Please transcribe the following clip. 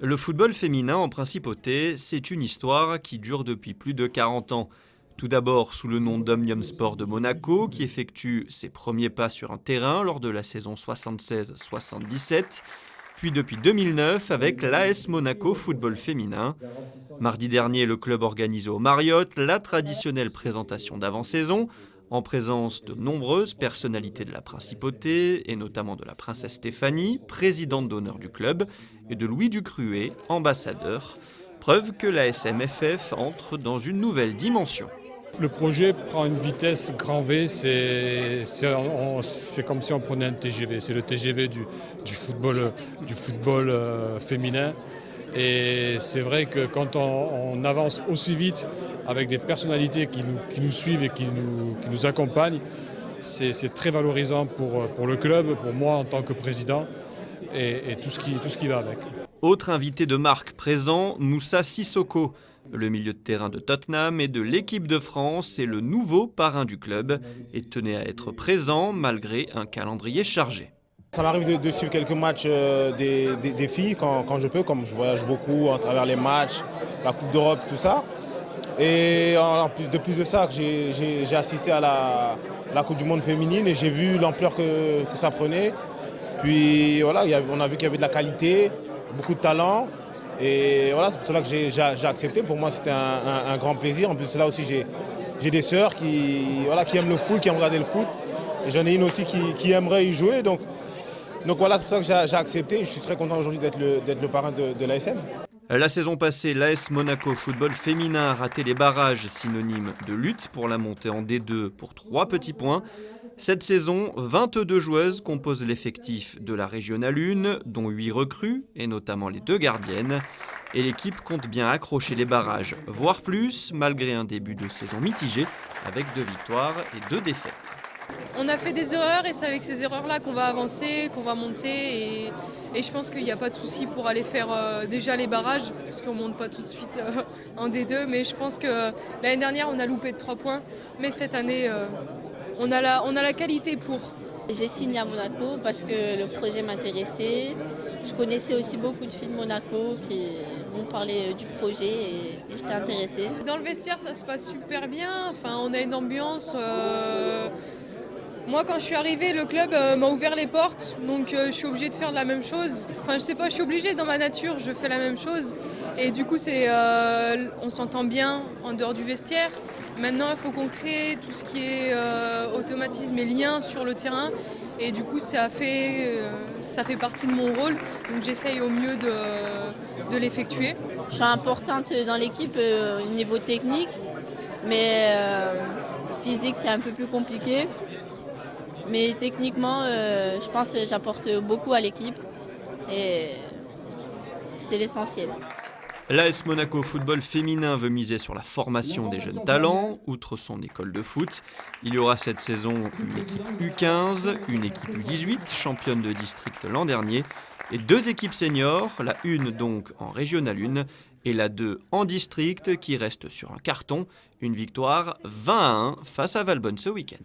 Le football féminin en principauté, c'est une histoire qui dure depuis plus de 40 ans. Tout d'abord sous le nom d'Omnium Sport de Monaco, qui effectue ses premiers pas sur un terrain lors de la saison 76-77, puis depuis 2009 avec l'AS Monaco Football Féminin. Mardi dernier, le club organisait au Marriott la traditionnelle présentation d'avant-saison, en présence de nombreuses personnalités de la principauté, et notamment de la princesse Stéphanie, présidente d'honneur du club, et de Louis Ducruet, ambassadeur. Preuve que la SMFF entre dans une nouvelle dimension. Le projet prend une vitesse grand V, c'est comme si on prenait un TGV. C'est le TGV du football féminin. Et c'est vrai que quand on avance aussi vite avec des personnalités qui nous suivent et qui nous accompagnent, c'est très valorisant pour le club, pour moi en tant que président et tout ce qui va avec. Autre invité de marque présent, Moussa Sissoko. Le milieu de terrain de Tottenham et de l'équipe de France est le nouveau parrain du club et tenait à être présent malgré un calendrier chargé. Ça m'arrive de suivre quelques matchs des filles quand je peux, comme je voyage beaucoup à travers les matchs, la Coupe d'Europe, tout ça. Et de plus de ça, j'ai assisté à la Coupe du Monde féminine et j'ai vu l'ampleur que ça prenait. Puis voilà, on a vu qu'il y avait de la qualité, beaucoup de talent. Et voilà, c'est pour cela que j'ai accepté. Pour moi, c'était un grand plaisir. En plus, là aussi, j'ai des sœurs qui aiment le foot, qui aiment regarder le foot. Et j'en ai une aussi qui aimerait y jouer. Donc voilà, c'est pour ça que j'ai accepté. Je suis très content aujourd'hui d'être le parrain de l'ASM. La saison passée, l'AS Monaco Football Féminin a raté les barrages, synonyme de lutte pour la montée en D2 pour 3 petits points. Cette saison, 22 joueuses composent l'effectif de la Régionale 1, dont 8 recrues, et notamment les 2 gardiennes. Et l'équipe compte bien accrocher les barrages, voire plus, malgré un début de saison mitigé, avec 2 victoires et 2 défaites. On a fait des erreurs et c'est avec ces erreurs-là qu'on va avancer, qu'on va monter. Et je pense qu'il n'y a pas de souci pour aller faire déjà les barrages, parce qu'on ne monte pas tout de suite en D2. Mais je pense que l'année dernière, on a loupé de 3 points. Mais cette année, on a la qualité pour. J'ai signé à Monaco parce que le projet m'intéressait. Je connaissais aussi beaucoup de filles de Monaco qui m'ont parlé du projet et j'étais intéressée. Dans le vestiaire, ça se passe super bien. Enfin, on a une ambiance. Moi, quand je suis arrivée, le club m'a ouvert les portes, donc je suis obligée de faire de la même chose. Enfin, je sais pas, je suis obligée dans ma nature, je fais la même chose. Et du coup, on s'entend bien en dehors du vestiaire. Maintenant, il faut qu'on crée tout ce qui est automatisme et lien sur le terrain. Et du coup, ça fait partie de mon rôle. Donc, j'essaye au mieux de l'effectuer. Je suis importante dans l'équipe au niveau technique, mais physique, c'est un peu plus compliqué. Mais techniquement, je pense que j'apporte beaucoup à l'équipe et c'est l'essentiel. L'AS Monaco Football Féminin veut miser sur la formation des jeunes talents, outre son école de foot. Il y aura cette saison une équipe U15, une équipe U18, championne de district l'an dernier, et 2 équipes seniors, la 1 donc en Régionale 1 et la 2 en district qui reste sur un carton, une victoire 20-1 face à Valbonne ce week-end.